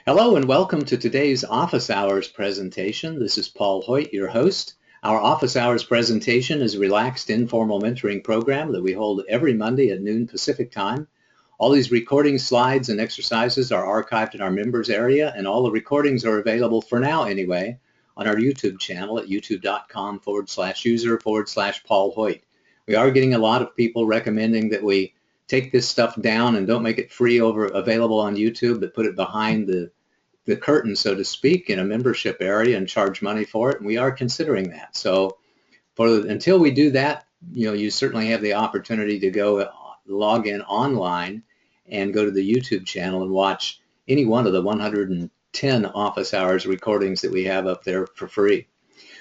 Hello and welcome to today's Office Hours presentation. This is Paul Hoyt, your host. Our Office Hours presentation is a relaxed, informal mentoring program that we hold every Monday at noon Pacific time. All these recording slides and exercises are archived in our members area, and all the recordings are available for now anyway on our YouTube channel at youtube.com/user/Paul Hoyt. We are getting a lot of people recommending that we take this stuff down and don't make it free available on YouTube, but put it behind the curtain, so to speak, in a membership area and charge money for it. And we are considering that. So until we do that, you certainly have the opportunity to go log in online and go to the YouTube channel and watch any one of the 110 office hours recordings that we have up there for free.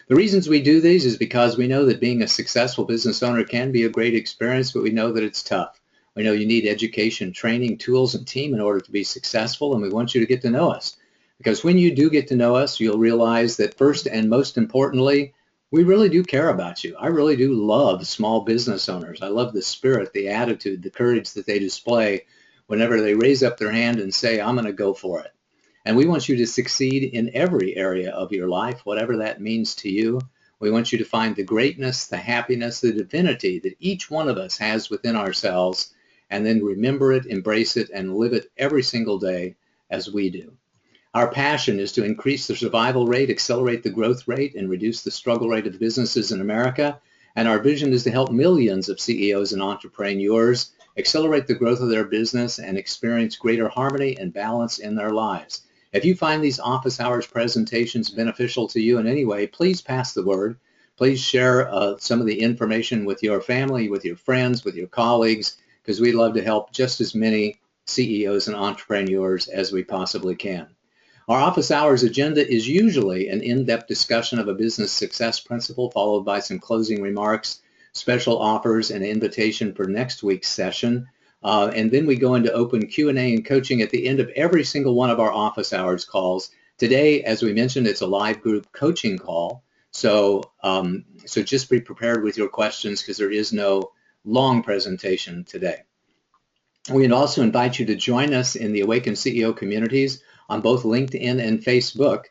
The reasons we do these is because we know that being a successful business owner can be a great experience, but we know that it's tough. We know you need education, training, tools, and team in order to be successful, and we want you to get to know us. Because when you do get to know us, you'll realize that first and most importantly, we really do care about you. I really do love small business owners. I love the spirit, the attitude, the courage that they display whenever they raise up their hand and say, I'm going to go for it. And we want you to succeed in every area of your life, whatever that means to you. We want you to find the greatness, the happiness, the divinity that each one of us has within ourselves, and then remember it, embrace it, and live it every single day as we do. Our passion is to increase the survival rate, accelerate the growth rate, and reduce the struggle rate of businesses in America. And our vision is to help millions of CEOs and entrepreneurs accelerate the growth of their business and experience greater harmony and balance in their lives. If you find these office hours presentations beneficial to you in any way, please pass the word. Please share some of the information with your family, with your friends, with your colleagues, because we'd love to help just as many CEOs and entrepreneurs as we possibly can. Our office hours agenda is usually an in-depth discussion of a business success principle, followed by some closing remarks, special offers, and invitation for next week's session. And then we go into open Q&A and coaching at the end of every single one of our office hours calls. Today, as we mentioned, it's a live group coaching call. So just be prepared with your questions because there is no long presentation today. We'd also invite you to join us in the Awaken CEO communities on both LinkedIn and Facebook,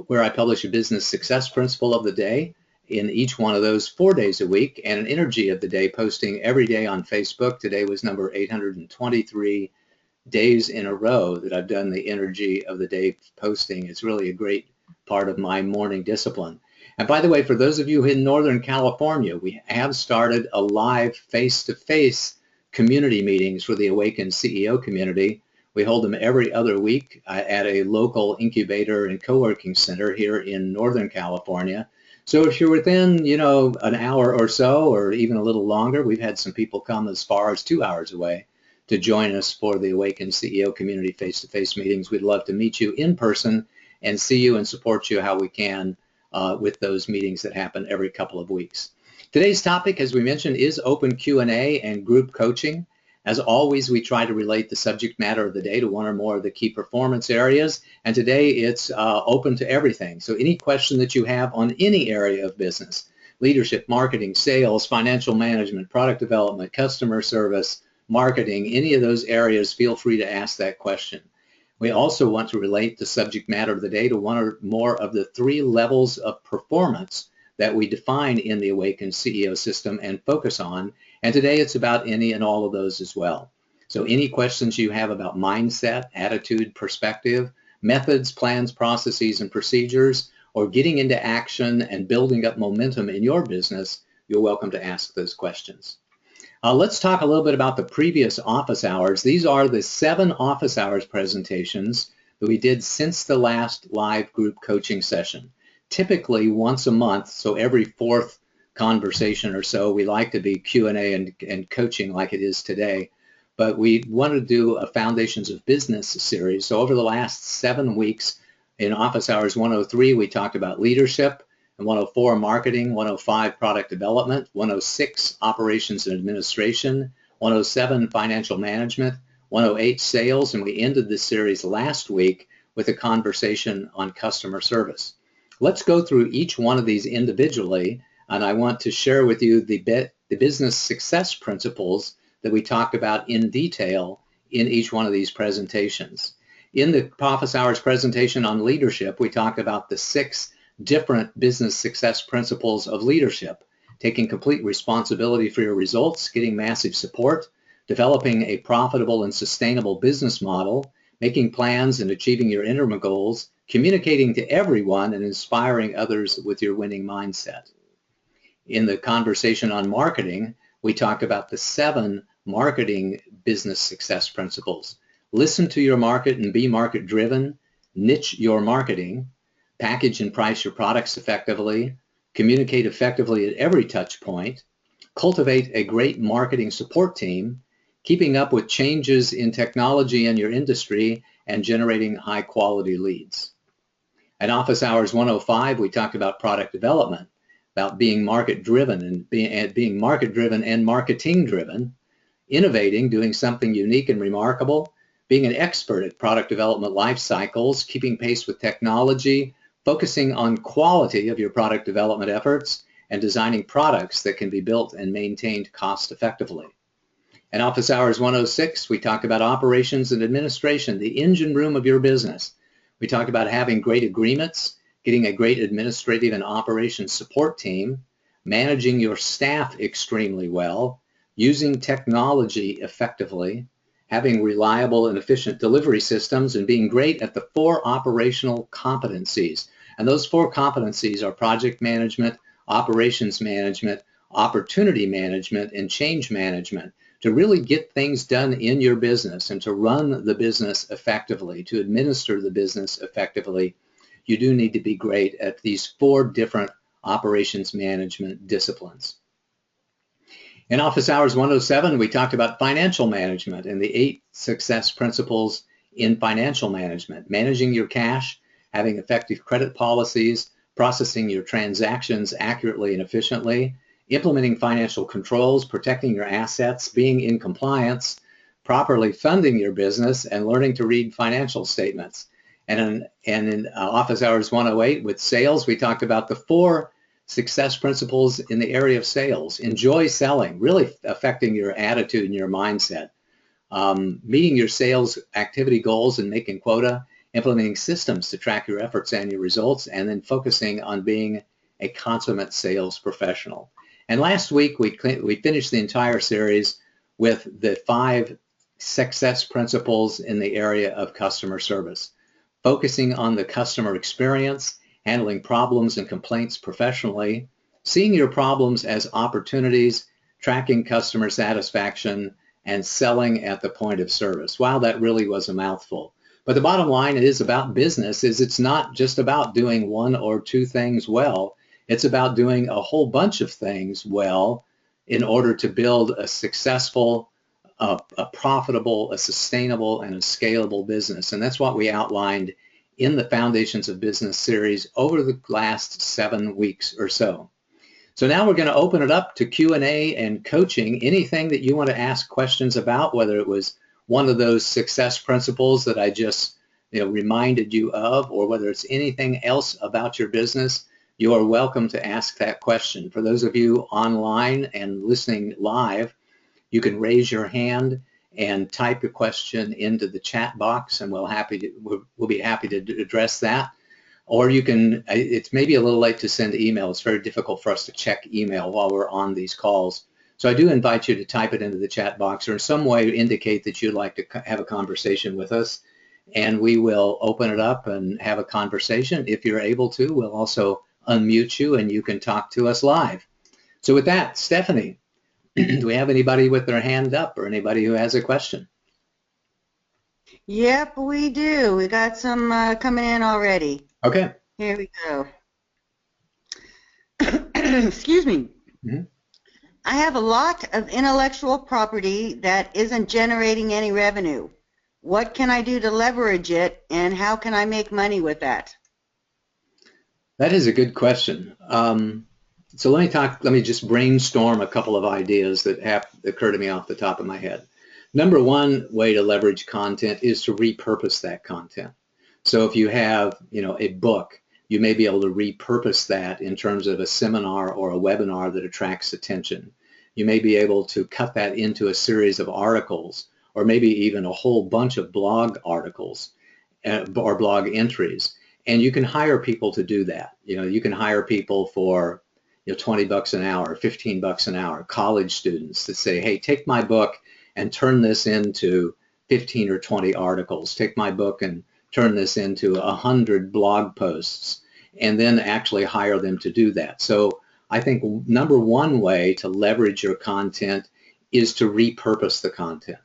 where I publish a business success principle of the day in each one of those 4 days a week, and an energy of the day posting every day on Facebook. Today was number 823 days in a row that I've done the energy of the day posting. It's really a great part of my morning discipline. And by the way, for those of you in Northern California, we have started a live face-to-face community meetings for the Awaken CEO community. We hold them every other week at a local incubator and co-working center here in Northern California. So if you're within, an hour or so, or even a little longer, we've had some people come as far as 2 hours away to join us for the Awaken CEO community face-to-face meetings. We'd love to meet you in person and see you and support you how we can with those meetings that happen every couple of weeks. Today's topic, as we mentioned, is open Q&A and group coaching. As always, we try to relate the subject matter of the day to one or more of the key performance areas, and today it's open to everything. So any question that you have on any area of business, leadership, marketing, sales, financial management, product development, customer service, marketing, any of those areas, feel free to ask that question. We also want to relate the subject matter of the day to one or more of the 3 levels of performance that we define in the Awaken CEO system and focus on. And today it's about any and all of those as well. So any questions you have about mindset, attitude, perspective, methods, plans, processes, and procedures, or getting into action and building up momentum in your business, you're welcome to ask those questions. Let's talk a little bit about the previous office hours. These are the 7 office hours presentations that we did since the last live group coaching session. Typically once a month, so every 4th conversation or so, we like to be Q&A and coaching like it is today. But we want to do a Foundations of Business series. So over the last 7 weeks in Office Hours 103, we talked about leadership, and 104 marketing, 105 product development, 106 operations and administration, 107 financial management, 108 sales, and we ended this series last week with a conversation on customer service. Let's go through each one of these individually, and I want to share with you the business success principles that we talked about in detail in each one of these presentations. In the office hours presentation on leadership, we talk about the 6 different business success principles of leadership: taking complete responsibility for your results, getting massive support, developing a profitable and sustainable business model, making plans and achieving your interim goals, communicating to everyone, and inspiring others with your winning mindset. In the conversation on marketing, we talk about the 7 marketing business success principles. Listen to your market and be market driven, niche your marketing, package and price your products effectively, communicate effectively at every touch point, cultivate a great marketing support team, keeping up with changes in technology in your industry, and generating high quality leads. At Office Hours 105, we talked about product development, about being market driven and being market driven and marketing driven, innovating, doing something unique and remarkable, being an expert at product development life cycles, keeping pace with technology, focusing on quality of your product development efforts, and designing products that can be built and maintained cost effectively. In Office Hours 106, we talk about operations and administration, the engine room of your business. We talk about having great agreements, getting a great administrative and operations support team, managing your staff extremely well, using technology effectively, having reliable and efficient delivery systems, and being great at the 4 operational competencies. And those 4 competencies are project management, operations management, opportunity management, and change management. To really get things done in your business and to run the business effectively, to administer the business effectively, you do need to be great at these 4 different operations management disciplines. In Office Hours 107, we talked about financial management and the 8 success principles in financial management: managing your cash, having effective credit policies, processing your transactions accurately and efficiently, implementing financial controls, protecting your assets, being in compliance, properly funding your business, and learning to read financial statements. And in Office Hours 108 with sales, we talked about the 4 success principles in the area of sales. Enjoy selling, really affecting your attitude and your mindset. Meeting your sales activity goals and making quota, implementing systems to track your efforts and your results, and then focusing on being a consummate sales professional. And last week, we finished the entire series with the 5 success principles in the area of customer service, focusing on the customer experience, handling problems and complaints professionally, seeing your problems as opportunities, tracking customer satisfaction, and selling at the point of service. Wow, that really was a mouthful. But the bottom line is about business is it's not just about doing 1 or 2 things well. It's about doing a whole bunch of things well in order to build a successful, a profitable, a sustainable, and a scalable business. And that's what we outlined in the Foundations of Business series over the last 7 weeks or so. So now we're going to open it up to Q&A and coaching. Anything that you want to ask questions about, whether it was one of those success principles that I just reminded you of, or whether it's anything else about your business, you are welcome to ask that question. For those of you online and listening live, you can raise your hand and type your question into the chat box, and we'll be happy to address that. Or you can, it's maybe a little late to send email. It's very difficult for us to check email while we're on these calls. So I do invite you to type it into the chat box or in some way indicate that you'd like to have a conversation with us, and we will open it up and have a conversation. If you're able to, we'll also unmute you and you can talk to us live. So with that, Stephanie, do we have anybody with their hand up or anybody who has a question? Yep, we do. We got some coming in already. Okay. Here we go. Excuse me. Mm-hmm. I have a lot of intellectual property that isn't generating any revenue. What can I do to leverage it, and how can I make money with that? That is a good question. So let me just brainstorm a couple of ideas that have occurred to me off the top of my head. Number one way to leverage content is to repurpose that content. So if you have, a book, you may be able to repurpose that in terms of a seminar or a webinar that attracts attention. You may be able to cut that into a series of articles, or maybe even a whole bunch of blog articles, or blog entries. And you can hire people to do that. You can hire people for 20 bucks an hour, 15 bucks an hour, college students that say, hey, take my book and turn this into 15 or 20 articles. Take my book and turn this into 100 blog posts, and then actually hire them to do that. So I think number one way to leverage your content is to repurpose the content.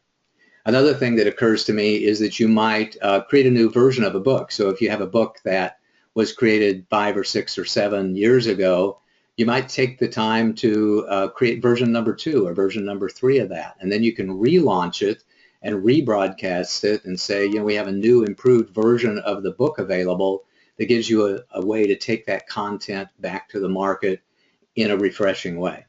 Another thing that occurs to me is that you might create a new version of a book. So if you have a book that was created 5 or 6 or 7 years ago, you might take the time to create version number 2 or version number 3 of that. And then you can relaunch it and rebroadcast it and say, we have a new improved version of the book available that gives you a way to take that content back to the market in a refreshing way.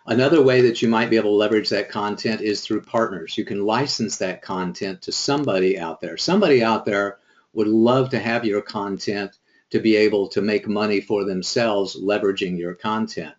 Another way that you might be able to leverage that content is through partners. You can license that content to somebody out there. Somebody out there would love to have your content to be able to make money for themselves leveraging your content.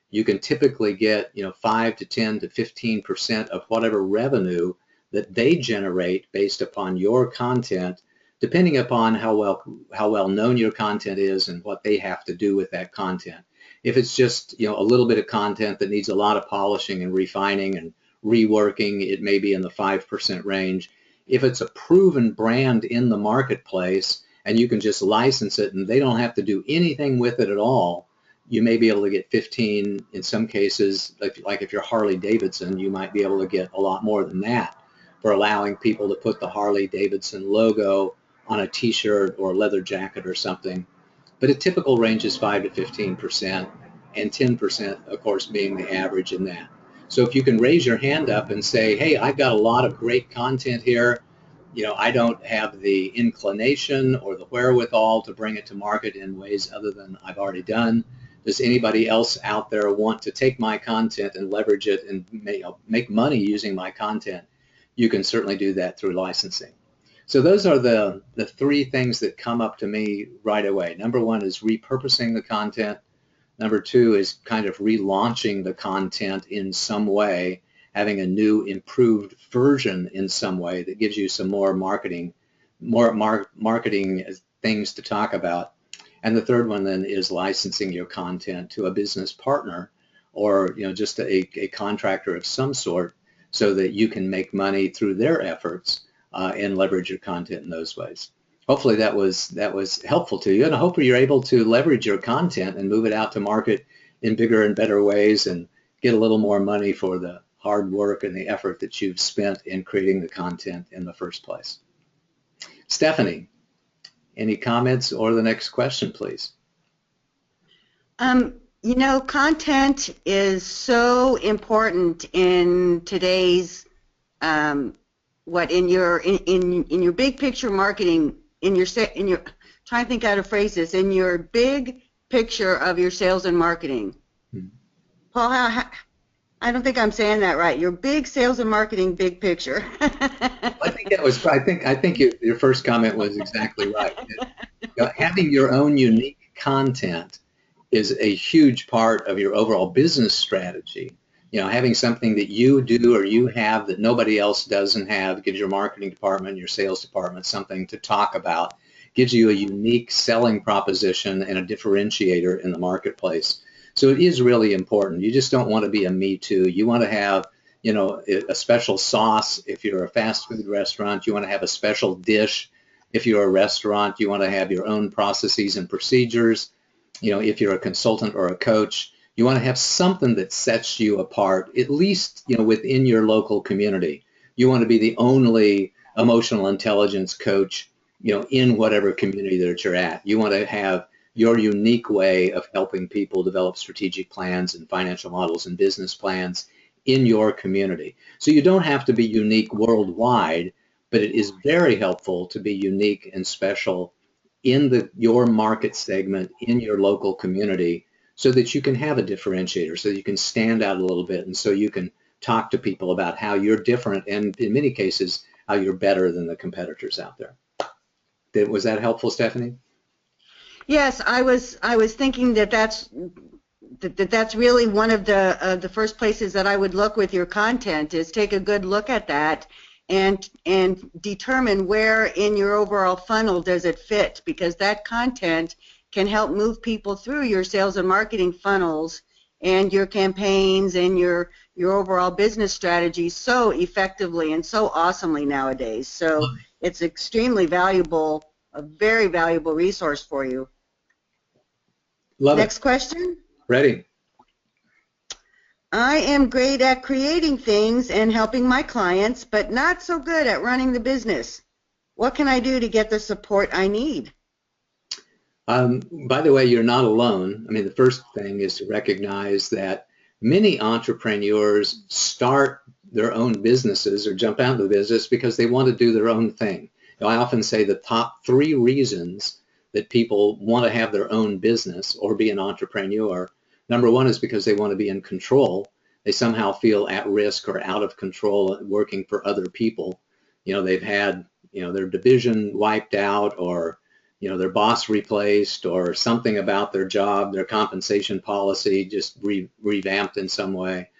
You can typically get 5 to 10 to 15% of whatever revenue that they generate based upon your content, depending upon how well known your content is and what they have to do with that content. If it's just a little bit of content that needs a lot of polishing and refining and reworking, it may be in the 5% range. If it's a proven brand in the marketplace and you can just license it and they don't have to do anything with it at all, you may be able to get 15. In some cases, like if you're Harley Davidson, you might be able to get a lot more than that for allowing people to put the Harley Davidson logo on a t-shirt or a leather jacket or something. But a typical range is 5 to 15%, and 10%, of course, being the average in that. So if you can raise your hand up and say, hey, I've got a lot of great content here, I don't have the inclination or the wherewithal to bring it to market in ways other than I've already done. Does anybody else out there want to take my content and leverage it and make money using my content? You can certainly do that through licensing. So those are the 3 things that come up to me right away. Number 1 is repurposing the content. Number 2 is kind of relaunching the content in some way, having a new improved version in some way that gives you some more marketing things to talk about. And the third one then is licensing your content to a business partner or just a contractor of some sort so that you can make money through their efforts and leverage your content in those ways. Hopefully that was helpful to you, and I hope you're able to leverage your content and move it out to market in bigger and better ways and get a little more money for the hard work and the effort that you've spent in creating the content in the first place. Stephanie, any comments or the next question, please? Content is so important in today's in your big picture marketing, in your trying to think how to phrase this, in your big picture of your sales and marketing. Paul, I don't think I'm saying that right. Your big sales and marketing big picture. I think that was. I think your first comment was exactly right. Having your own unique content is a huge part of your overall business strategy. Having something that you do or you have that nobody else doesn't have gives your marketing department, your sales department something to talk about, gives you a unique selling proposition and a differentiator in the marketplace. So it is really important. You just don't want to be a me too. You want to have, a special sauce if you're a fast food restaurant. You want to have a special dish if you're a restaurant. You want to have your own processes and procedures. If you're a consultant or a coach, you want to have something that sets you apart, at least, within your local community. You want to be the only emotional intelligence coach, in whatever community that you're at. You want to have your unique way of helping people develop strategic plans and financial models and business plans in your community. So you don't have to be unique worldwide, but it is very helpful to be unique and special in your market segment, in your local community, so that you can have a differentiator, so you can stand out a little bit, and so you can talk to people about how you're different, and in many cases, how you're better than the competitors out there. Was that helpful, Stephanie? Yes, I was thinking that's really one of the first places that I would look with your content, is take a good look at that and determine where in your overall funnel does it fit, because that content can help move people through your sales and marketing funnels and your campaigns and your overall business strategy so effectively and so awesomely nowadays. So it's extremely valuable, a very valuable resource for you. Love Next it. question. Ready. I am great at creating things and helping my clients, but not so good at running the business. What can I do to get the support I need? By the way, you're not alone. I mean, the first thing is to recognize that many entrepreneurs start their own businesses or jump out of the business because they want to do their own thing. I often say the top 3 reasons that people want to have their own business or be an entrepreneur. Number 1 is because they want to be in control. They somehow feel at risk or out of control working for other people. They've had, their division wiped out, or their boss replaced, or something about their job, their compensation policy just revamped in some way,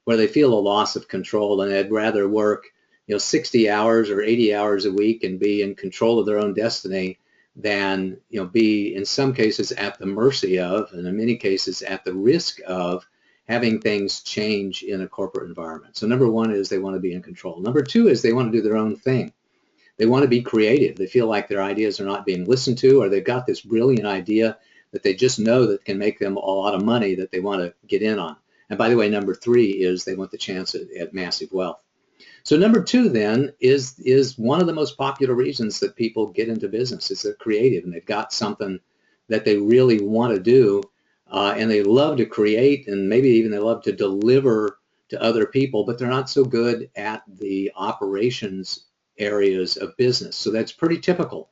where they feel a loss of control, and they'd rather work 60 hours or 80 hours a week and be in control of their own destiny than be in some cases at the mercy of, and in many cases at the risk of, having things change in a corporate environment. So number 1 is they want to be in control. Number 2 is they want to do their own thing. They want to be creative. They feel like their ideas are not being listened to, or they've got this brilliant idea that they just know that can make them a lot of money that they want to get in on. And by the way, number 3 is they want the chance at massive wealth. So number 2 then is one of the most popular reasons that people get into business is they're creative and they've got something that they really want to do, and they love to create, and maybe even they love to deliver to other people, but they're not so good at the operations areas of business. So that's pretty typical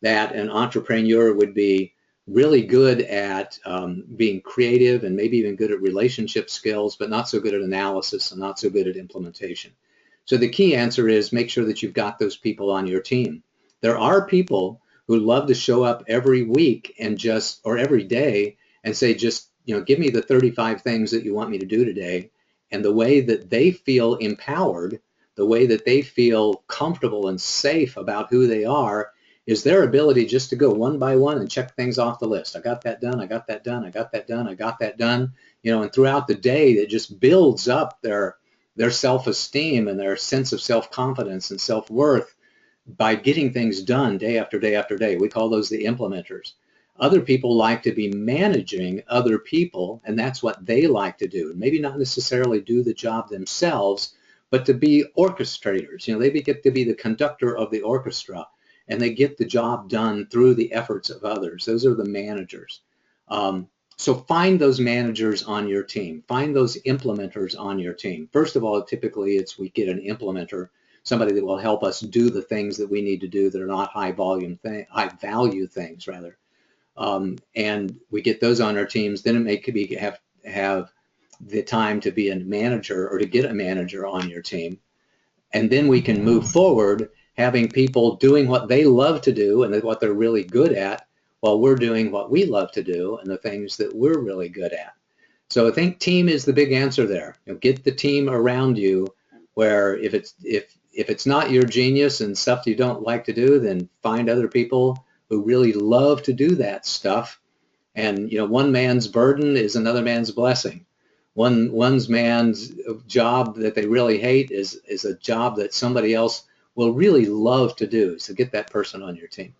that an entrepreneur would be really good at being creative and maybe even good at relationship skills, but not so good at analysis and not so good at implementation. So the key answer is make sure that you've got those people on your team. There are people who love to show up every week and or every day and say, just, give me the 35 things that you want me to do today. And the way that they feel empowered, the way that they feel comfortable and safe about who they are, is their ability just to go one by one and check things off the list. I got that done, I got that done, I got that done, I got that done. And throughout the day, it just builds up their self-esteem and their sense of self-confidence and self-worth by getting things done day after day after day. We call those the implementers. Other people like to be managing other people, and that's what they like to do. Maybe not necessarily do the job themselves, but to be orchestrators. They get to be the conductor of the orchestra, and they get the job done through the efforts of others. Those are the managers. So find those managers on your team. Find those implementers on your team. First of all, typically we get an implementer, somebody that will help us do the things that we need to do that are not high value things rather. And we get those on our teams. Then it could be have the time to be a manager or to get a manager on your team. And then we can move forward having people doing what they love to do and what they're really good at, while we're doing what we love to do and the things that we're really good at. So I think team is the big answer there. Get the team around you, where if it's not your genius and stuff you don't like to do, then find other people who really love to do that stuff. And one man's burden is another man's blessing. One man's job that they really hate is a job that somebody else will really love to do. So get that person on your team.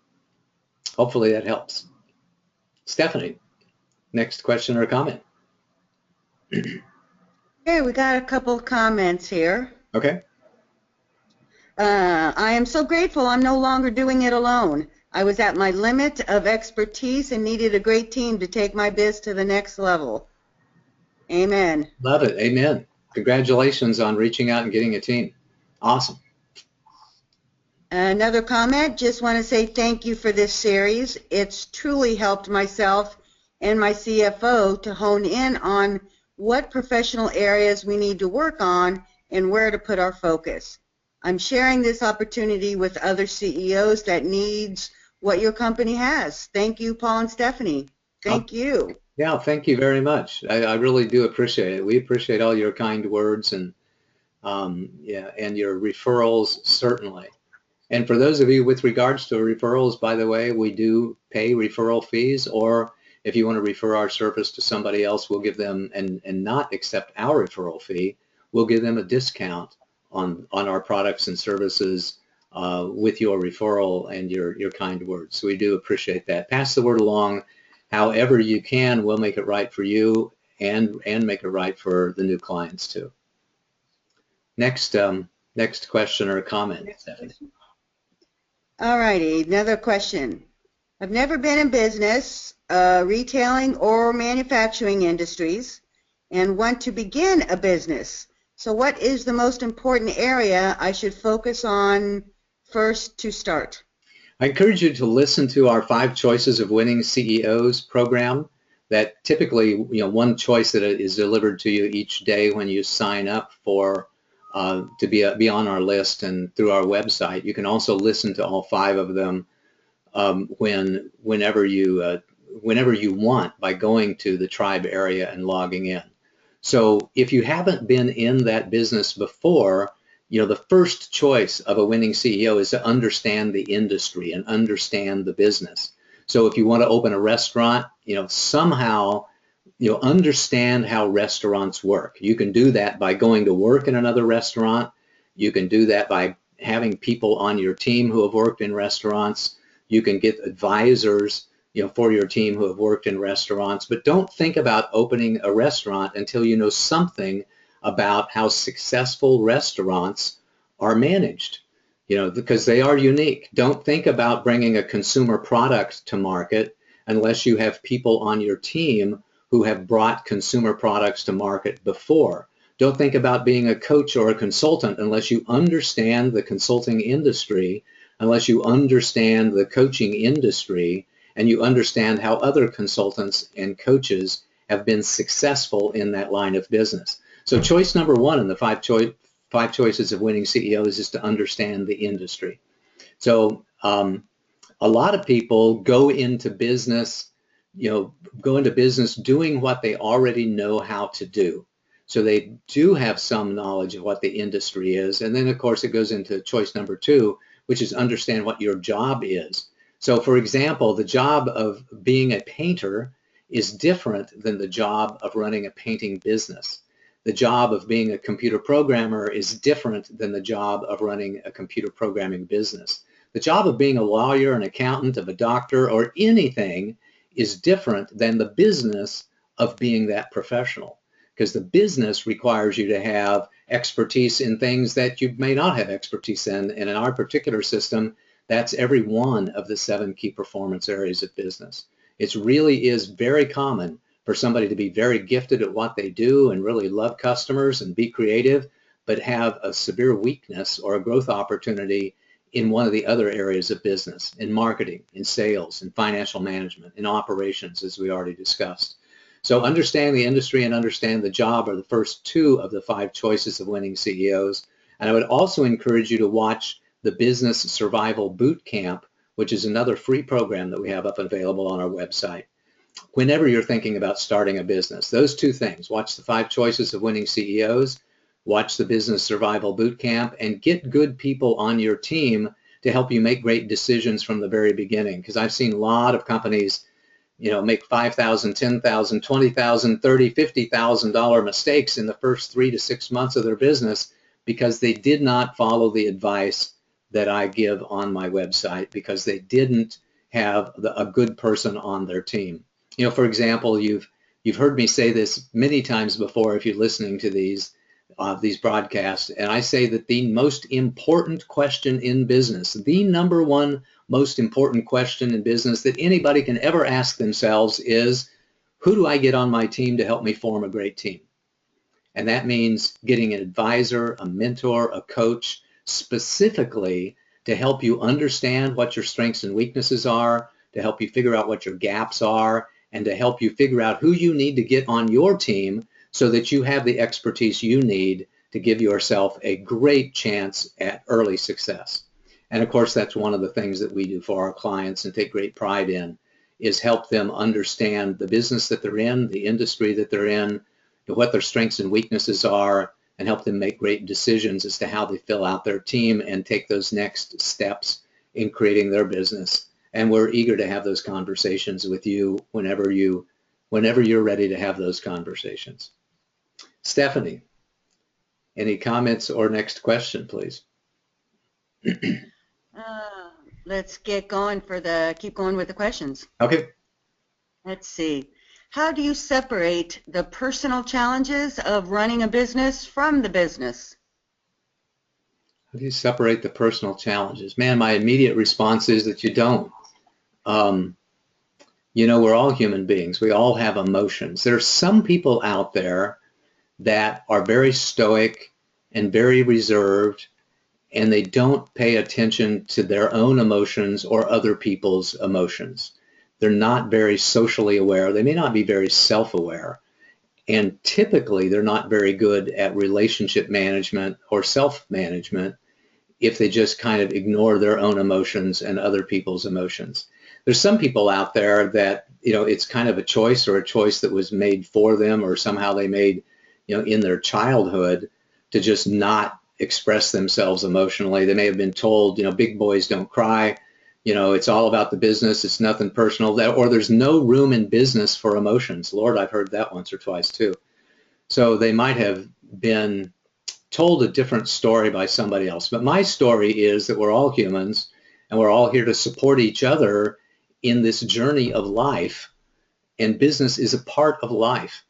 Hopefully that helps. Stephanie, next question or comment. Okay, we got a couple of comments here. Okay. I am so grateful I'm no longer doing it alone. I was at my limit of expertise and needed a great team to take my biz to the next level. Amen. Love it. Amen. Congratulations on reaching out and getting a team. Awesome. Another comment, just want to say thank you for this series. It's truly helped myself and my CFO to hone in on what professional areas we need to work on and where to put our focus. I'm sharing this opportunity with other CEOs that needs what your company has. Thank you, Paul and Stephanie. Thank you. Yeah, thank you very much. I really do appreciate it. We appreciate all your kind words, and Yeah, and your referrals, certainly. And for those of you with regards to referrals, by the way, we do pay referral fees, or if you want to refer our service to somebody else, we'll give them, and not accept our referral fee, we'll give them a discount on our products and services with your referral and your kind words. So we do appreciate that. Pass the word along however you can. We'll make it right for you and make it right for the new clients too. Next, next question or comment, Stephanie. All righty, another question. I've never been in business, retailing or manufacturing industries, and want to begin a business. So what is the most important area I should focus on first to start? I encourage you to listen to our 5 Choices of Winning CEOs program. That typically, one choice that is delivered to you each day when you sign up for to be on our list and through our website. You can also listen to all 5 of them whenever you want by going to the tribe area and logging in. So if you haven't been in that business before, the first choice of a winning CEO is to understand the industry and understand the business. So if you want to open a restaurant, somehow understand how restaurants work. You can do that by going to work in another restaurant. You can do that by having people on your team who have worked in restaurants. You can get advisors, for your team who have worked in restaurants. But don't think about opening a restaurant until you know something about how successful restaurants are managed, because they are unique. Don't think about bringing a consumer product to market unless you have people on your team who have brought consumer products to market before. Don't think about being a coach or a consultant unless you understand the consulting industry, unless you understand the coaching industry, and you understand how other consultants and coaches have been successful in that line of business. So choice number 1 in the 5 choices of winning CEOs is to understand the industry. So a lot of people go into business doing what they already know how to do. So they do have some knowledge of what the industry is. And then, of course, it goes into choice number 2, which is understand what your job is. So, for example, the job of being a painter is different than the job of running a painting business. The job of being a computer programmer is different than the job of running a computer programming business. The job of being a lawyer, an accountant, of a doctor, or anything is different than the business of being that professional, because the business requires you to have expertise in things that you may not have expertise in. And in our particular system, that's every one of the 7 key performance areas of business. It really is very common for somebody to be very gifted at what they do and really love customers and be creative, but have a severe weakness or a growth opportunity in one of the other areas of business, in marketing, in sales, in financial management, in operations, as we already discussed. So understand the industry and understand the job are the first 2 of the 5 choices of winning CEOs. And I would also encourage you to watch the Business Survival Boot Camp, which is another free program that we have up and available on our website. Whenever you're thinking about starting a business, those 2 things, watch the 5 choices of winning CEOs, watch the Business Survival Boot Camp, and get good people on your team to help you make great decisions from the very beginning. Because I've seen a lot of companies, make $5,000, $10,000, $20,000, $30,000, $50,000 mistakes in the first 3 to 6 months of their business because they did not follow the advice that I give on my website, because they didn't have a good person on their team. For example, you've heard me say this many times before if you're listening to these broadcasts, and I say that the most important question in business, the number 1 most important question in business that anybody can ever ask themselves is, who do I get on my team to help me form a great team? And that means getting an advisor, a mentor, a coach, specifically to help you understand what your strengths and weaknesses are, to help you figure out what your gaps are, and to help you figure out who you need to get on your team so that you have the expertise you need to give yourself a great chance at early success. And of course, that's one of the things that we do for our clients and take great pride in, is help them understand the business that they're in, the industry that they're in, what their strengths and weaknesses are, and help them make great decisions as to how they fill out their team and take those next steps in creating their business. And we're eager to have those conversations with you whenever you're ready to have those conversations. Stephanie, any comments or next question, please? Let's keep going with the questions. Okay. Let's see. How do you separate the personal challenges of running a business from the business? How do you separate the personal challenges? Man, my immediate response is that you don't. We're all human beings. We all have emotions. There are some people out there that are very stoic and very reserved, and they don't pay attention to their own emotions or other people's emotions. They're not very socially aware. They may not be very self-aware. And typically, they're not very good at relationship management or self-management if they just kind of ignore their own emotions and other people's emotions. There's some people out there that, it's kind of a choice that was made for them, or somehow they made, in their childhood, to just not express themselves emotionally. They may have been told, big boys don't cry, it's all about the business, it's nothing personal, or there's no room in business for emotions. Lord, I've heard that once or twice too. So they might have been told a different story by somebody else. But my story is that we're all humans, and we're all here to support each other in this journey of life, and business is a part of life.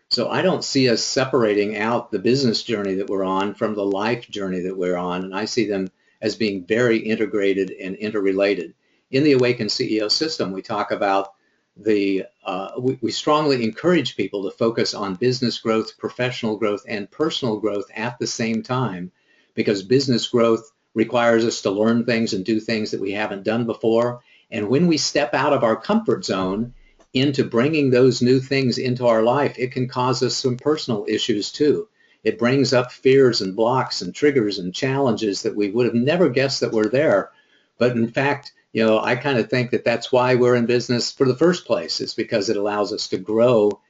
So I don't see us separating out the business journey that we're on from the life journey that we're on, and I see them as being very integrated and interrelated. In the Awakened CEO system, we talk about we strongly encourage people to focus on business growth, professional growth, and personal growth at the same time, because business growth requires us to learn things and do things that we haven't done before. And when we step out of our comfort zone into bringing those new things into our life, it can cause us some personal issues too. It brings up fears and blocks and triggers and challenges that we would have never guessed that were there. But in fact, I kind of think that that's why we're in business for the first place. It's because it allows us to grow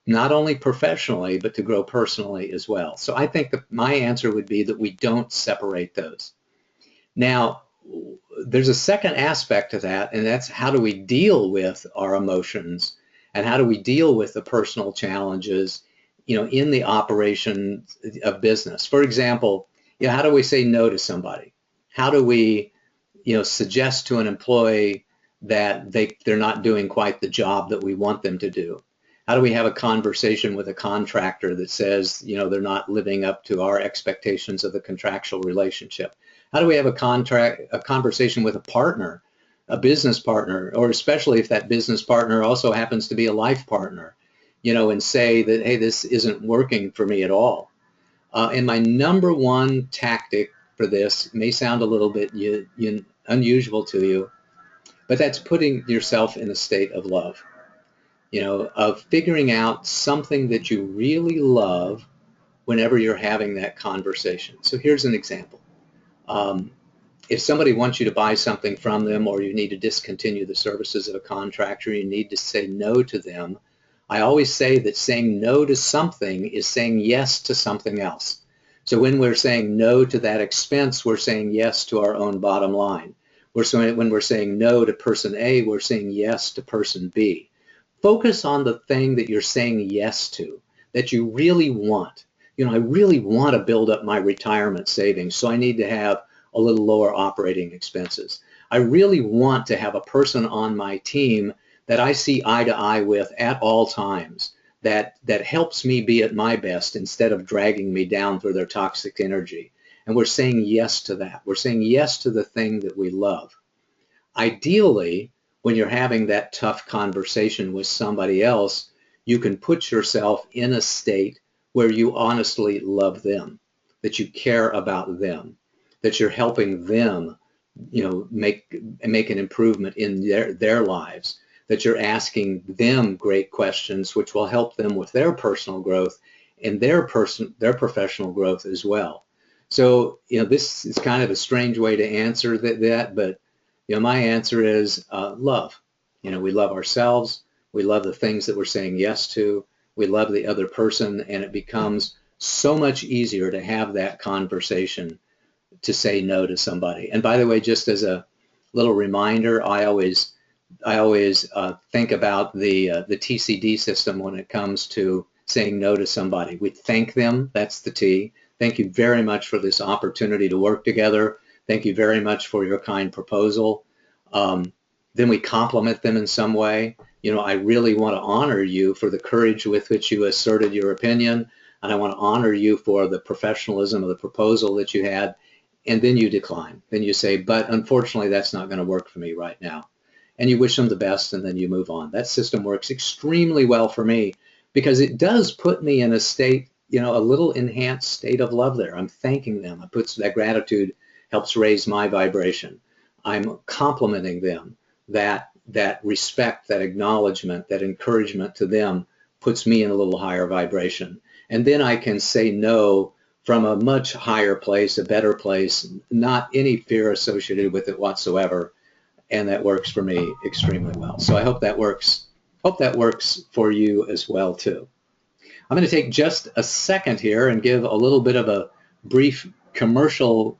not only professionally, but to grow personally as well. So I think that my answer would be that we don't separate those. Now, there's a second aspect to that, and that's how do we deal with our emotions, and how do we deal with the personal challenges, in the operation of business. For example, how do we say no to somebody? How do we, suggest to an employee that they're not doing quite the job that we want them to do? How do we have a conversation with a contractor that says, they're not living up to our expectations of the contractual relationship? How do we have a conversation with a partner, a business partner, or especially if that business partner also happens to be a life partner, and say that, hey, this isn't working for me at all? And my number one tactic for this may sound a little bit unusual to you, but that's putting yourself in a state of love, of figuring out something that you really love whenever you're having that conversation. So here's an example. If somebody wants you to buy something from them, or you need to discontinue the services of a contractor, you need to say no to them. I always say that saying no to something is saying yes to something else. So when we're saying no to that expense, we're saying yes to our own bottom line. When we're saying no to person A, we're saying yes to person B. Focus on the thing that you're saying yes to, that you really want. I really want to build up my retirement savings, so I need to have a little lower operating expenses. I really want to have a person on my team that I see eye to eye with at all times, that helps me be at my best instead of dragging me down through their toxic energy. And we're saying yes to that. We're saying yes to the thing that we love. Ideally, when you're having that tough conversation with somebody else, you can put yourself in a state where you honestly love them, that you care about them, that you're helping them, make an improvement in their lives, that you're asking them great questions which will help them with their personal growth and their professional growth as well. So, this is kind of a strange way to answer that, but my answer is love. We love ourselves. We love the things that we're saying yes to. We love the other person, and it becomes so much easier to have that conversation to say no to somebody. And by the way, just as a little reminder, I always think about the TCD system when it comes to saying no to somebody. We thank them. That's the T. Thank you very much for this opportunity to work together. Thank you very much for your kind proposal. Then we compliment them in some way. You know, I really want to honor you for the courage with which you asserted your opinion, and I want to honor you for the professionalism of the proposal that you had. And then you decline. Then you say, but unfortunately, that's not going to work for me right now. And you wish them the best, and then you move on. That system works extremely well for me because it does put me in a state, you know, a little enhanced state of love there. I'm thanking them. It puts that gratitude helps raise my vibration. I'm complimenting them. That respect, that acknowledgement, that encouragement to them puts me in a little higher vibration. And then I can say no from a much higher place, a better place, not any fear associated with it whatsoever. And that works for me extremely well. So I hope that works. Hope that works for you as well too. I'm going to take just a second here and give a little bit of a brief commercial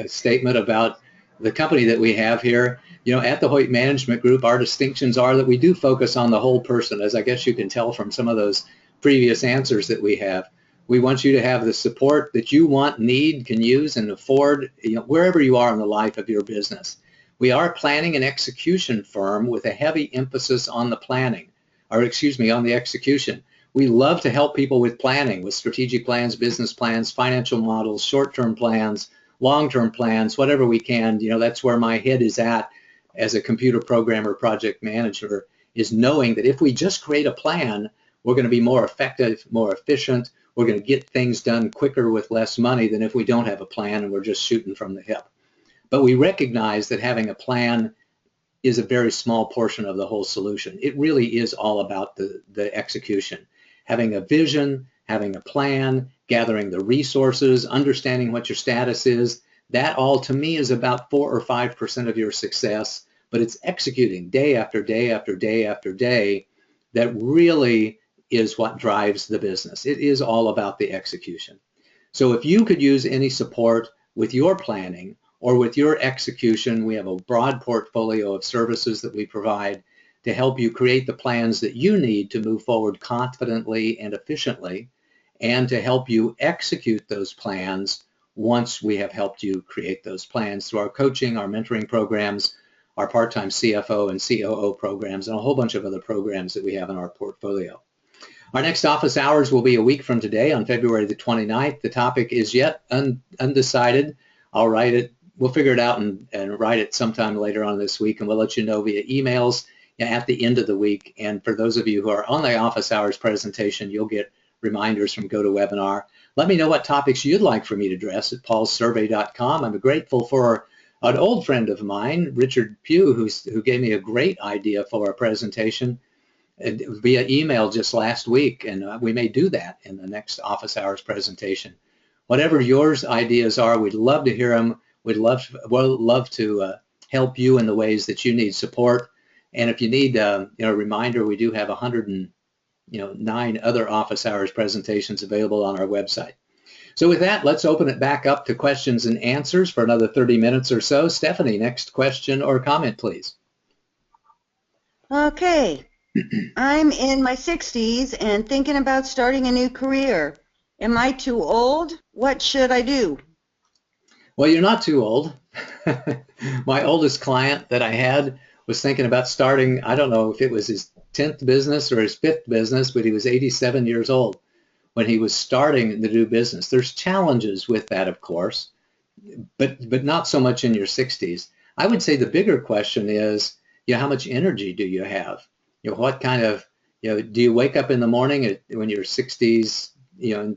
statement about the company that we have here. You know, at the Hoyt Management Group, our distinctions are that we do focus on the whole person, as I guess you can tell from some of those previous answers that we have. We want you to have the support that you want, need, can use, and afford, you know, wherever you are in the life of your business. We are a planning and execution firm with a heavy emphasis on the planning, or excuse me, on the execution. We love to help people with planning, with strategic plans, business plans, financial models, short-term plans, long-term plans, whatever we can. You know, that's where my head is at as a computer programmer, project manager, is knowing that if we just create a plan, we're going to be more effective, more efficient. We're going to get things done quicker with less money than if we don't have a plan and we're just shooting from the hip. But we recognize that having a plan is a very small portion of the whole solution. It really is all about the execution. Having a vision, having a plan, gathering the resources, understanding what your status is, that all to me is about 4 or 5% of your success, but it's executing day after day after day after day that really is what drives the business. It is all about the execution. So if you could use any support with your planning or with your execution, we have a broad portfolio of services that we provide to help you create the plans that you need to move forward confidently and efficiently, and to help you execute those plans once we have helped you create those plans through our coaching, our mentoring programs, our part-time CFO and COO programs, and a whole bunch of other programs that we have in our portfolio. Our next office hours will be a week from today on February the 29th. The topic is yet undecided. I'll write it. We'll figure it out and write it sometime later on this week, and we'll let you know via emails at the end of the week. And for those of you who are on the office hours presentation, you'll get reminders from GoToWebinar. Let me know what topics you'd like for me to address at paulsurvey.com. I'm grateful for an old friend of mine, Richard Pugh, who gave me a great idea for a presentation via email just last week, and we may do that in the next office hours presentation. Whatever yours ideas are, we'd love to hear them. We'd love to help you in the ways that you need support. And if you need a reminder, we do have 109 other office hours presentations available on our website. So with that, let's open it back up to questions and answers for another 30 minutes or so. Stephanie, next question or comment, please. Okay. I'm in my 60s and thinking about starting a new career. Am I too old? What should I do? Well, you're not too old. My oldest client that I had was thinking about starting, I don't know if it was his 10th business or his 5th business, but he was 87 years old when he was starting the new business. There's challenges with that, of course, but not so much in your 60s. I would say the bigger question is, how much energy do you have? What kind of, do you wake up in the morning when you're 60s,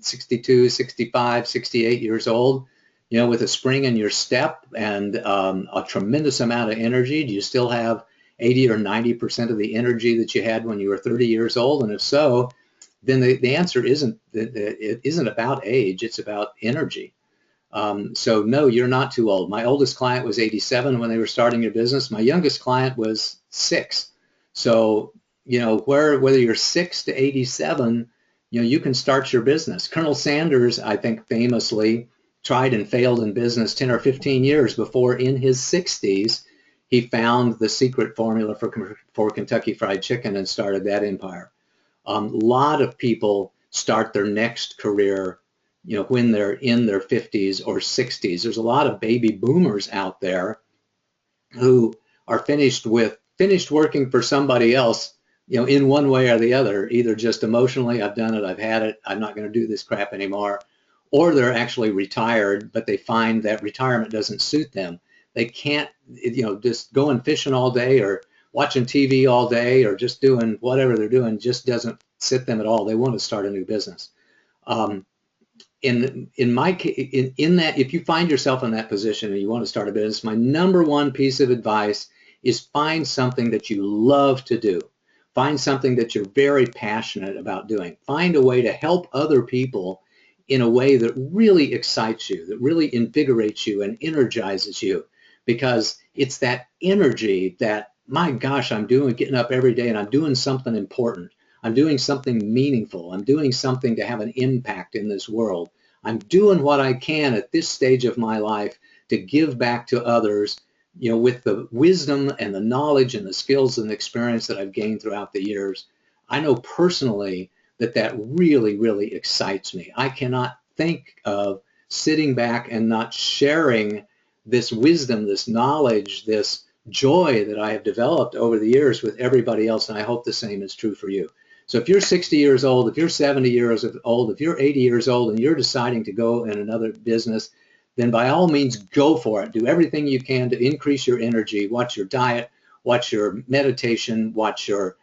62, 65, 68 years old, with a spring in your step and a tremendous amount of energy? Do you still have 80 or 90% of the energy that you had when you were 30 years old? And if so, then the answer it isn't about age, it's about energy. So no, you're not too old. My oldest client was 87 when they were starting their business. My youngest client was 6. So, whether you're 6 to 87, you can start your business. Colonel Sanders, I think, famously tried and failed in business 10 or 15 years before, in his 60s, he found the secret formula for Kentucky Fried Chicken and started that empire. A lot of people start their next career, when they're in their 50s or 60s. There's a lot of baby boomers out there who are finished working for somebody else, in one way or the other, either just emotionally, I've done it, I've had it, I'm not going to do this crap anymore, or they're actually retired, but they find that retirement doesn't suit them. They can't, just going fishing all day or watching TV all day or just doing whatever they're doing just doesn't sit them at all. They want to start a new business. In my case, in that, if you find yourself in that position and you want to start a business, my number one piece of advice is find something that you love to do. Find something that you're very passionate about doing. Find a way to help other people in a way that really excites you, that really invigorates you and energizes you, because it's that energy that, my gosh, I'm getting up every day and I'm doing something important. I'm doing something meaningful. I'm doing something to have an impact in this world. I'm doing what I can at this stage of my life to give back to others, with the wisdom and the knowledge and the skills and experience that I've gained throughout the years. I know personally that really, really excites me. I cannot think of sitting back and not sharing this wisdom, this knowledge, this joy that I have developed over the years with everybody else, and I hope the same is true for you. So if you're 60 years old, if you're 70 years old, if you're 80 years old and you're deciding to go in another business, then by all means go for it. Do everything you can to increase your energy. Watch your diet, watch your meditation, watch your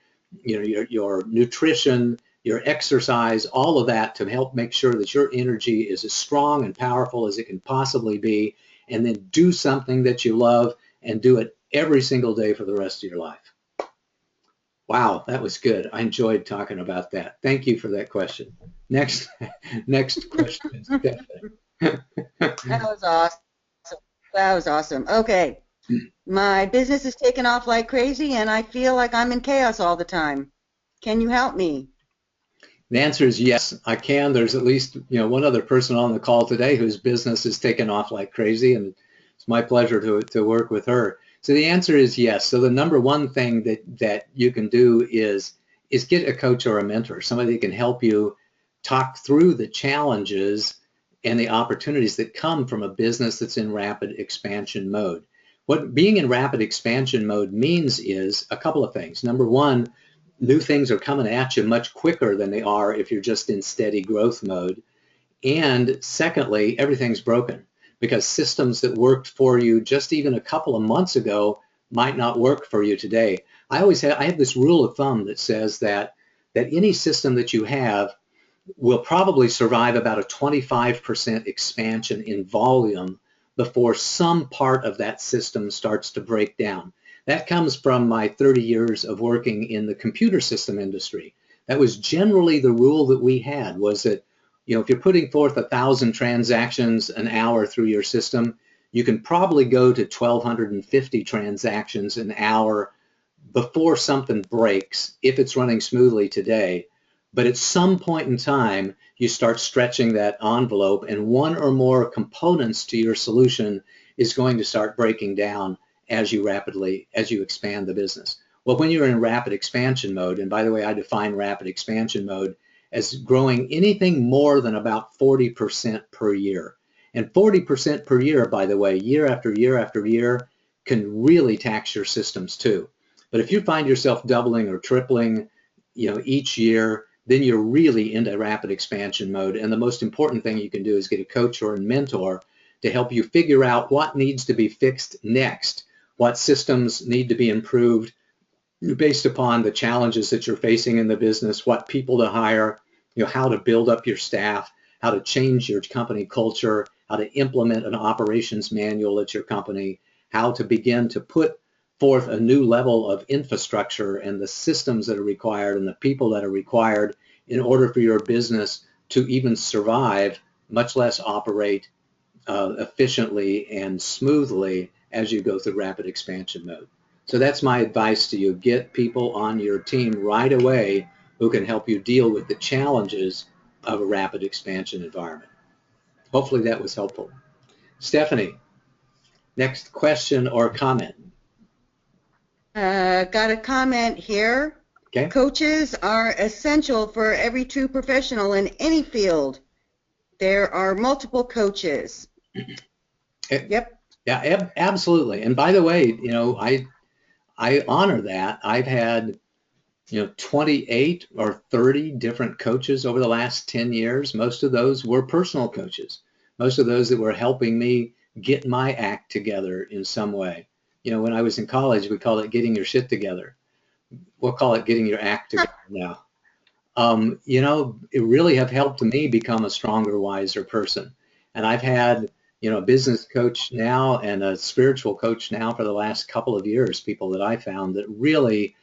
nutrition, your exercise, all of that to help make sure that your energy is as strong and powerful as it can possibly be, and then do something that you love and do it every single day for the rest of your life. Wow, that was good. I enjoyed talking about that. Thank you for that question. Next question. That was awesome. That was awesome. Okay. My business is taking off like crazy and I feel like I'm in chaos all the time. Can you help me? The answer is yes, I can. There's at least one other person on the call today whose business is taking off like crazy, and it's my pleasure to work with her. So the answer is yes. So the number one thing that you can do is get a coach or a mentor, somebody that can help you talk through the challenges and the opportunities that come from a business that's in rapid expansion mode. What being in rapid expansion mode means is a couple of things. Number one, new things are coming at you much quicker than they are if you're just in steady growth mode. And secondly, everything's broken, because systems that worked for you just even a couple of months ago might not work for you today. I have this rule of thumb that says that any system that you have will probably survive about a 25% expansion in volume before some part of that system starts to break down. That comes from my 30 years of working in the computer system industry. That was generally the rule that we had, was that if you're putting forth 1,000 transactions an hour through your system, you can probably go to 1,250 transactions an hour before something breaks, if it's running smoothly today. But at some point in time, you start stretching that envelope, and one or more components to your solution is going to start breaking down as you expand the business. Well, when you're in rapid expansion mode, and by the way, I define rapid expansion mode as growing anything more than about 40% per year. And 40% per year, by the way, year after year after year, can really tax your systems too. But if you find yourself doubling or tripling, each year, then you're really into rapid expansion mode. And the most important thing you can do is get a coach or a mentor to help you figure out what needs to be fixed next, what systems need to be improved based upon the challenges that you're facing in the business, what people to hire, how to build up your staff, how to change your company culture, how to implement an operations manual at your company, how to begin to put forth a new level of infrastructure and the systems that are required and the people that are required in order for your business to even survive, much less operate efficiently and smoothly as you go through rapid expansion mode. So that's my advice to you. Get people on your team right away who can help you deal with the challenges of a rapid expansion environment. Hopefully that was helpful. Stephanie, next question or comment. Got a comment here. Okay. Coaches are essential for every true professional in any field. There are multiple coaches. Yep. Yeah, absolutely. And by the way, I honor that. I've had 28 or 30 different coaches over the last 10 years. Most of those were personal coaches. Most of those that were helping me get my act together in some way. When I was in college, we called it getting your shit together. We'll call it getting your act together now. It really have helped me become a stronger, wiser person. And I've had, a business coach now and a spiritual coach now for the last couple of years, people that I found that really,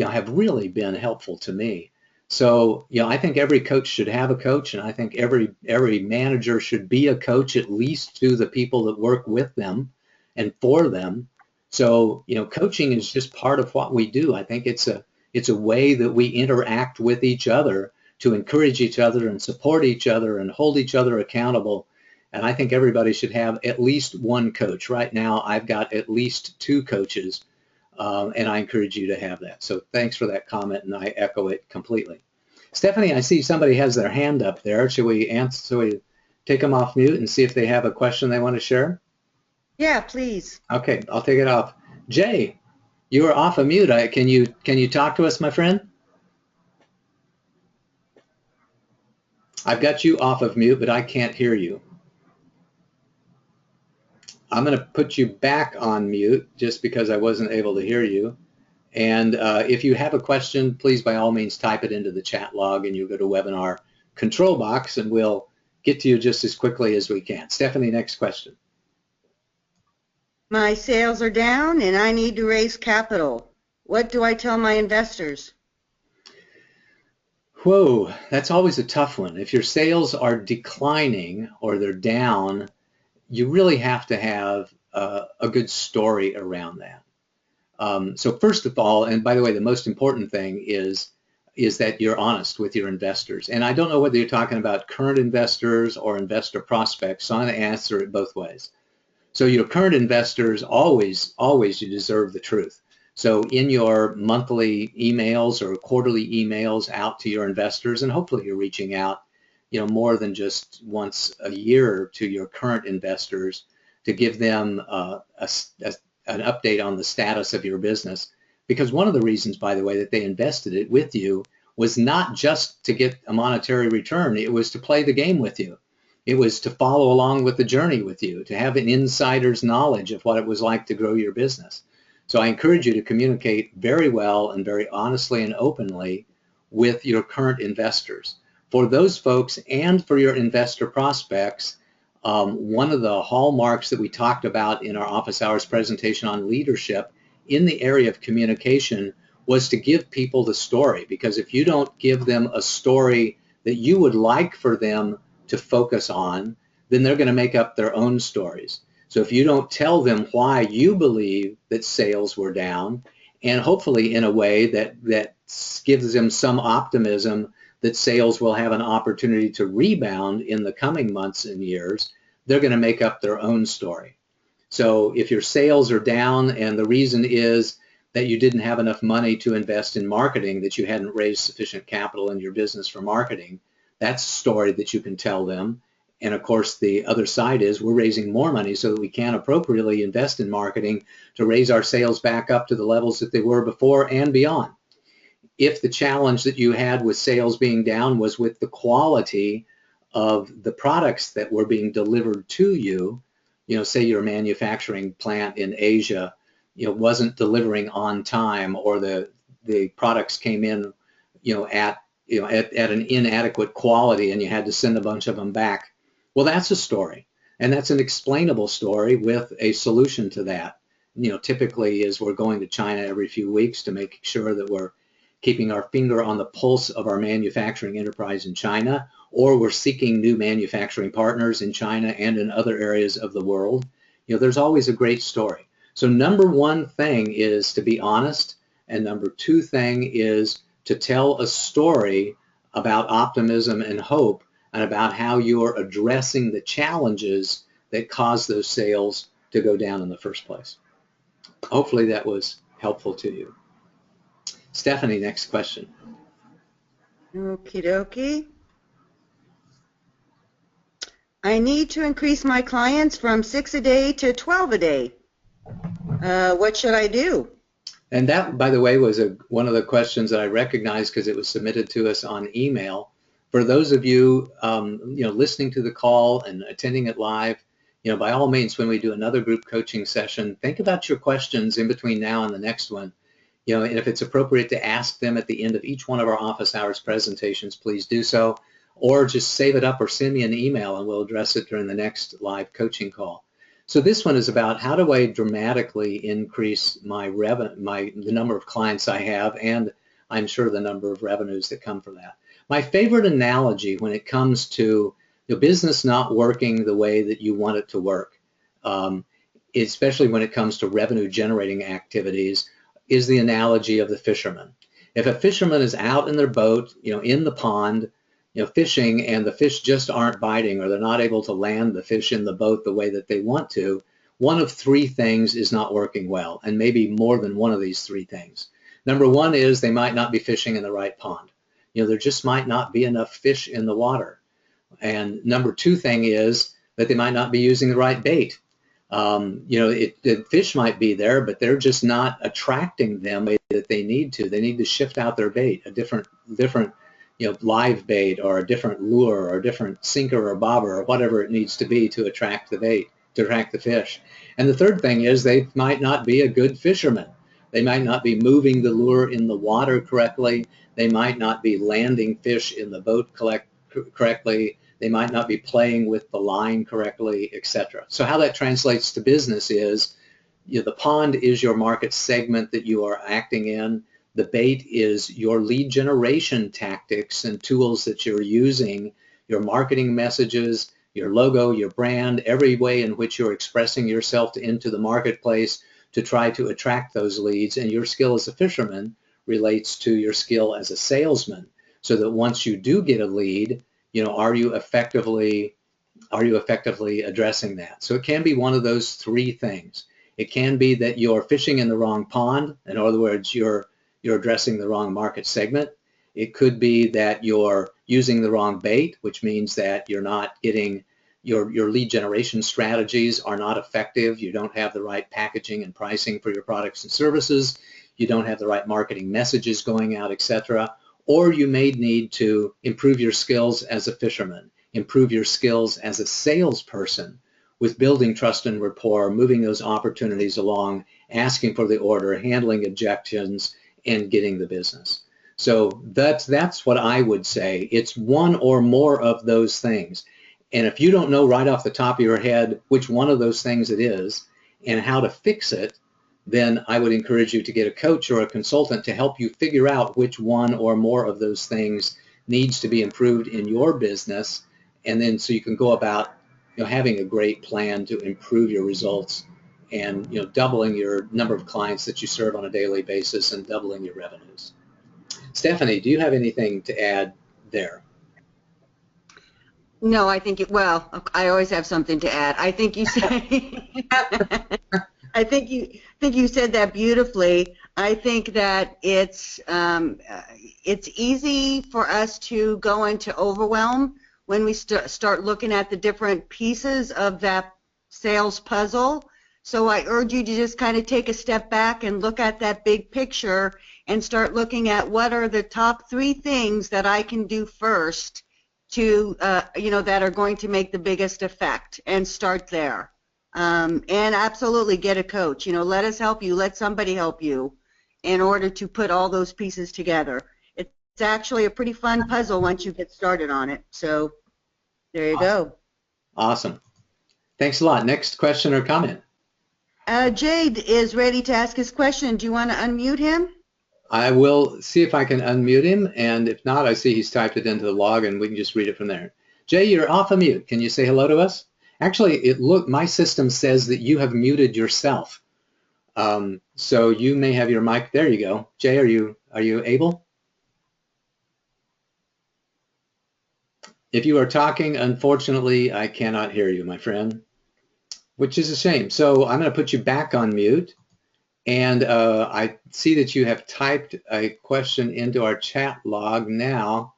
have really been helpful to me. So, I think every coach should have a coach, and I think every manager should be a coach, at least to the people that work with them and for them. So, coaching is just part of what we do. I think it's a way that we interact with each other to encourage each other and support each other and hold each other accountable. And I think everybody should have at least one coach. Right now, I've got at least 2 coaches, and I encourage you to have that. So thanks for that comment, and I echo it completely. Stephanie, I see somebody has their hand up there. Should we take them off mute and see if they have a question they want to share? Yeah, please. Okay, I'll take it off. Jay, you are off of mute. Can you talk to us, my friend? I've got you off of mute, but I can't hear you. I'm going to put you back on mute just because I wasn't able to hear you. And if you have a question, please by all means type it into the chat log, and you'll go to webinar control box, and we'll get to you just as quickly as we can. Stephanie, next question. My sales are down and I need to raise capital. What do I tell my investors? Whoa, that's always a tough one. If your sales are declining or they're down, you really have to have a good story around that. So first of all, and by the way, the most important thing is that you're honest with your investors. And I don't know whether you're talking about current investors or investor prospects, so I'm going to answer it both ways. So your current investors, always you deserve the truth. So in your monthly emails or quarterly emails out to your investors, and hopefully you're reaching out, more than just once a year to your current investors to give them an update on the status of your business. Because one of the reasons, by the way, that they invested it with you was not just to get a monetary return. It was to play the game with you. It was to follow along with the journey with you, to have an insider's knowledge of what it was like to grow your business. So I encourage you to communicate very well and very honestly and openly with your current investors. For those folks and for your investor prospects, one of the hallmarks that we talked about in our office hours presentation on leadership in the area of communication was to give people the story. Because if you don't give them a story that you would like for them to focus on, then they're going to make up their own stories. So if you don't tell them why you believe that sales were down, and hopefully in a way that gives them some optimism that sales will have an opportunity to rebound in the coming months and years, they're going to make up their own story. So if your sales are down and the reason is that you didn't have enough money to invest in marketing, that you hadn't raised sufficient capital in your business for marketing, that's a story that you can tell them. And of course, the other side is we're raising more money so that we can appropriately invest in marketing to raise our sales back up to the levels that they were before and beyond. If the challenge that you had with sales being down was with the quality of the products that were being delivered to you, say your manufacturing plant in Asia, wasn't delivering on time, or the products came in, at an inadequate quality, and you had to send a bunch of them back. Well, that's a story, and that's an explainable story with a solution to that. Typically is we're going to China every few weeks to make sure that we're keeping our finger on the pulse of our manufacturing enterprise in China, or we're seeking new manufacturing partners in China and in other areas of the world. There's always a great story. So number one thing is to be honest, and number two thing is to tell a story about optimism and hope and about how you're addressing the challenges that cause those sales to go down in the first place. Hopefully that was helpful to you. Stephanie, next question. Okie dokie. I need to increase my clients from 6 a day to 12 a day. What should I do? And that, by the way, was one of the questions that I recognized because it was submitted to us on email. For those of you, listening to the call and attending it live, by all means, when we do another group coaching session, think about your questions in between now and the next one. And if it's appropriate to ask them at the end of each one of our office hours presentations, please do so, or just save it up or send me an email and we'll address it during the next live coaching call. So this one is about how do I dramatically increase my the number of clients I have, and I'm sure the number of revenues that come from that. My favorite analogy when it comes to the business not working the way that you want it to work, especially when it comes to revenue generating activities, is the analogy of the fisherman. If a fisherman is out in their boat, in the pond, fishing, and the fish just aren't biting, or they're not able to land the fish in the boat the way that they want to, one of three things is not working well, and maybe more than one of these three things. Number one is they might not be fishing in the right pond. There just might not be enough fish in the water. And number two thing is that they might not be using the right bait. The fish might be there, but they're just not attracting them the way that they need to. They need to shift out their bait, a different live bait, or a different lure, or a different sinker or bobber, or whatever it needs to be to attract the bait, to attract the fish. And the third thing is they might not be a good fisherman. They might not be moving the lure in the water correctly. They might not be landing fish in the boat correctly. They might not be playing with the line correctly, etc. So how that translates to business is, the pond is your market segment that you are acting in. The bait is your lead generation tactics and tools that you're using, your marketing messages, your logo, your brand, every way in which you're expressing yourself into the marketplace to try to attract those leads. And your skill as a fisherman relates to your skill as a salesman, so that once you do get a lead, are you effectively addressing that? So it can be one of those three things. It can be that you're fishing in the wrong pond. In other words, you're addressing the wrong market segment. It could be that you're using the wrong bait, which means that you're not getting your lead generation strategies are not effective. You don't have the right packaging and pricing for your products and services. You don't have the right marketing messages going out, etc. Or you may need to improve your skills as a fisherman, improve your skills as a salesperson with building trust and rapport, moving those opportunities along, asking for the order, handling objections, and getting the business. So that's what I would say. It's one or more of those things. And if you don't know right off the top of your head which one of those things it is and how to fix it, then I would encourage you to get a coach or a consultant to help you figure out which one or more of those things needs to be improved in your business, and then so you can go about having a great plan to improve your results and doubling your number of clients that you serve on a daily basis and doubling your revenues. Stephanie, do you have anything to add there? No, I think I always have something to add. I think you said I think you said that beautifully. I think that it's easy for us to go into overwhelm when we start looking at the different pieces of that sales puzzle. So I urge you to just kind of take a step back and look at that big picture and start looking at what are the top three things that I can do first to that are going to make the biggest effect, and start there. And absolutely get a coach. Let us help you. Let somebody help you in order to put all those pieces together. It's actually a pretty fun puzzle once you get started on it. So there you go. Awesome. Thanks a lot. Next question or comment? Jade is ready to ask his question. Do you want to unmute him? I will see if I can unmute him, and if not, I see he's typed it into the log, and we can just read it from there. Jay, you're off of mute. Can you say hello to us? Actually, my system says that you have muted yourself. So you may have your mic. There you go. Jay, are you able? If you are talking, unfortunately, I cannot hear you, my friend, which is a shame. So I'm going to put you back on mute. And I see that you have typed a question into our chat log now.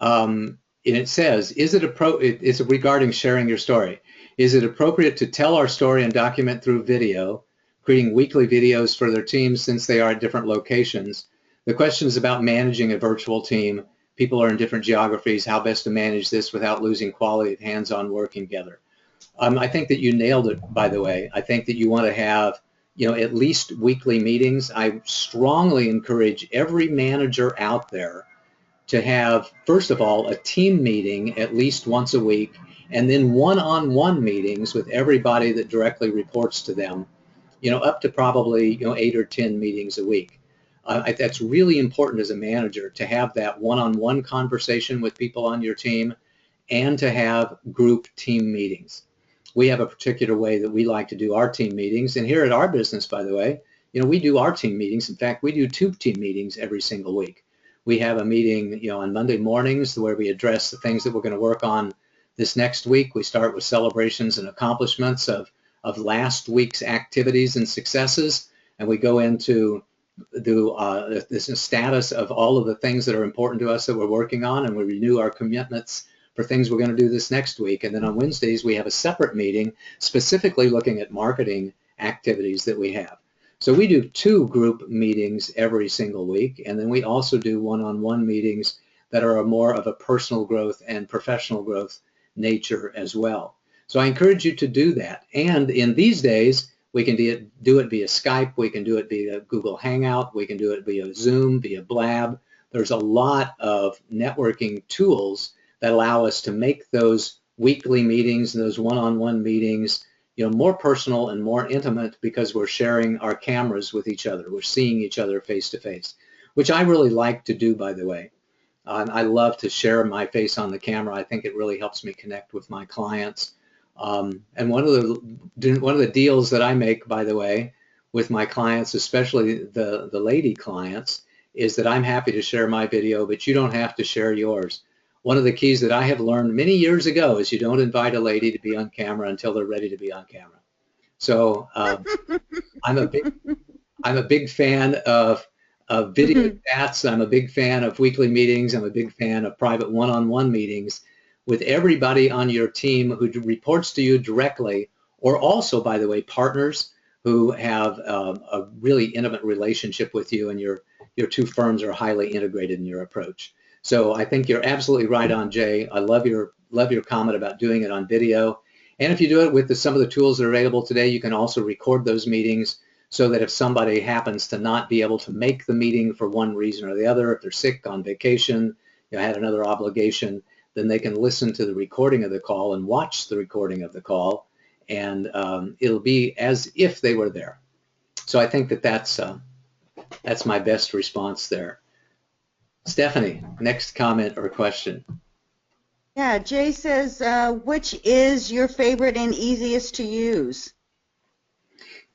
And it says, it's regarding sharing your story. Is it appropriate to tell our story and document through video, creating weekly videos for their teams since they are at different locations? The question is about managing a virtual team. People are in different geographies, how best to manage this without losing quality of hands-on working together. I think that you nailed it, by the way. I think that you want to have, at least weekly meetings. I strongly encourage every manager out there to have, first of all, a team meeting at least once a week, and then one-on-one meetings with everybody that directly reports to them, up to probably, 8 or 10 meetings a week. That's really important as a manager to have that one-on-one conversation with people on your team and to have group team meetings. We have a particular way that we like to do our team meetings. And here at our business, by the way, we do our team meetings. In fact, we do 2 team meetings every single week. We have a meeting, on Monday mornings where we address the things that we're going to work on this next week. We start with celebrations and accomplishments of last week's activities and successes. And we go into this status of all of the things that are important to us that we're working on, and we renew our commitments for things we're going to do this next week. And then on Wednesdays, we have a separate meeting specifically looking at marketing activities that we have. So we do 2 group meetings every single week, and then we also do one-on-one meetings that are more of a personal growth and professional growth nature as well. So I encourage you to do that. And in these days, we can do it via Skype, we can do it via Google Hangout, we can do it via Zoom, via Blab. There's a lot of networking tools that allow us to make those weekly meetings and those one-on-one meetings, more personal and more intimate because we're sharing our cameras with each other. We're seeing each other face to face, which I really like to do, by the way. I love to share my face on the camera. I think it really helps me connect with my clients. And one of the deals that I make, by the way, with my clients, especially the lady clients, is that I'm happy to share my video, but you don't have to share yours. One of the keys that I have learned many years ago is you don't invite a lady to be on camera until they're ready to be on camera. So I'm a big fan of video chats. I'm a big fan of weekly meetings. I'm a big fan of private one-on-one meetings with everybody on your team who reports to you directly, or also, by the way, partners who have a really intimate relationship with you, and your 2 firms are highly integrated in your approach. So I think you're absolutely right on, Jay. I love your comment about doing it on video. And if you do it with some of the tools that are available today, you can also record those meetings so that if somebody happens to not be able to make the meeting for one reason or the other, if they're sick, on vacation, had another obligation, then they can listen to the recording of the call and watch the recording of the call, and it'll be as if they were there. So I think that that's my best response there. Stephanie, next comment or question. Yeah, Jay says, which is your favorite and easiest to use?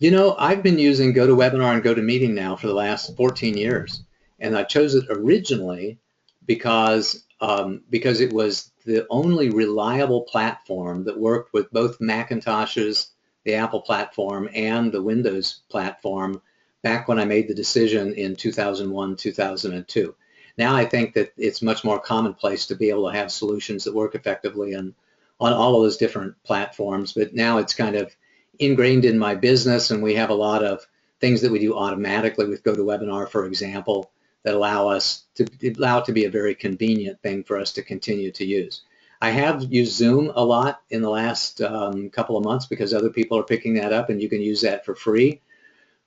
I've been using GoToWebinar and GoToMeeting now for the last 14 years, and I chose it originally because it was the only reliable platform that worked with both Macintoshes, the Apple platform, and the Windows platform back when I made the decision in 2001, 2002. Now I think that it's much more commonplace to be able to have solutions that work effectively on all of those different platforms, but now it's kind of ingrained in my business, and we have a lot of things that we do automatically with GoToWebinar, for example, that allow it to be a very convenient thing for us to continue to use. I have used Zoom a lot in the last couple of months because other people are picking that up, and you can use that for free.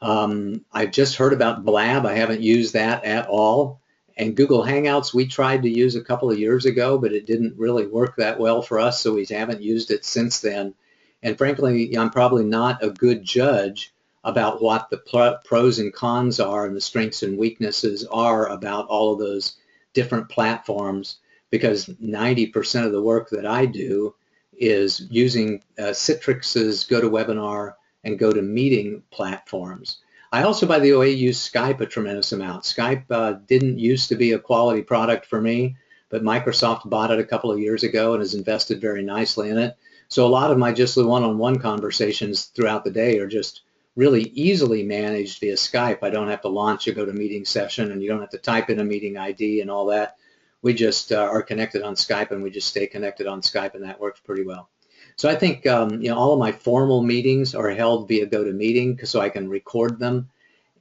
I've just heard about Blab. I haven't used that at all. And Google Hangouts we tried to use a couple of years ago, but it didn't really work that well for us, so we haven't used it since then. And frankly, I'm probably not a good judge about what the pros and cons are and the strengths and weaknesses are about all of those different platforms, because 90% of the work that I do is using Citrix's GoToWebinar and GoToMeeting platforms. I also, by the way, use Skype a tremendous amount. Skype didn't used to be a quality product for me, but Microsoft bought it a couple of years ago and has invested very nicely in it. So a lot of my just the one-on-one conversations throughout the day are just really easily managed via Skype. I don't have to launch a GoToMeeting session, and you don't have to type in a meeting ID and all that. We just are connected on Skype, and we just stay connected on Skype, and that works pretty well. So I think all of my formal meetings are held via GoToMeeting, so I can record them,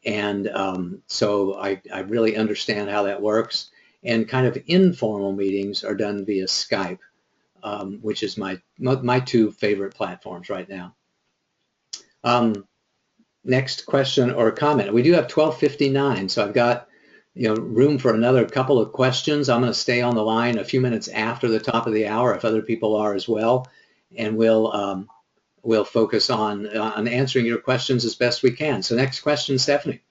and so I really understand how that works. And kind of informal meetings are done via Skype, which is my two favorite platforms right now. Next question or comment. We do have 12:59, so I've got room for another couple of questions. I'm going to stay on the line a few minutes after the top of the hour if other people are as well, and we'll focus on answering your questions as best we can. So next question, Stephanie.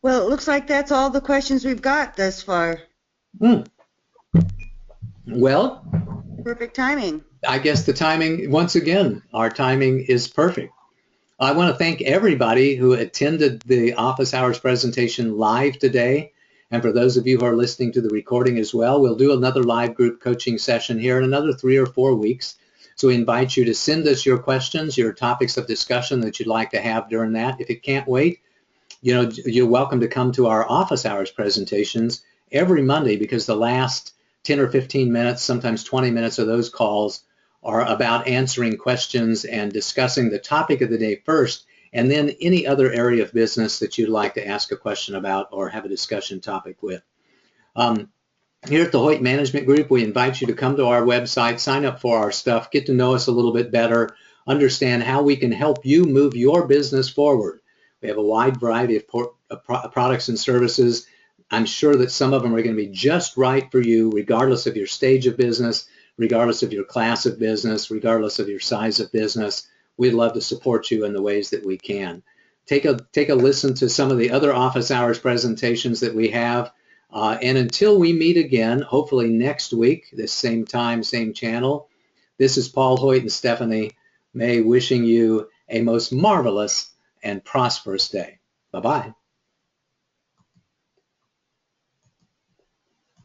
Well, it looks like that's all the questions we've got thus far. Well, perfect timing. I guess the timing, once again, our timing is perfect. I want to thank everybody who attended the office hours presentation live today. And for those of you who are listening to the recording as well, we'll do another live group coaching session here in another 3 or 4 weeks. So we invite you to send us your questions, your topics of discussion that you'd like to have during that. If it can't wait, you're welcome to come to our office hours presentations every Monday, because the last 10 or 15 minutes, sometimes 20 minutes of those calls are about answering questions and discussing the topic of the day first, and then any other area of business that you'd like to ask a question about or have a discussion topic with. Here at the Hoyt Management Group, we invite you to come to our website, sign up for our stuff, get to know us a little bit better, understand how we can help you move your business forward. We have a wide variety of products and services. I'm sure that some of them are going to be just right for you, regardless of your stage of business, regardless of your class of business, regardless of your size of business. We'd love to support you in the ways that we can. Take a listen to some of the other office hours presentations that we have. And until we meet again, hopefully next week, this same time, same channel, this is Paul Hoyt and Stephanie May wishing you a most marvelous and prosperous day. Bye-bye.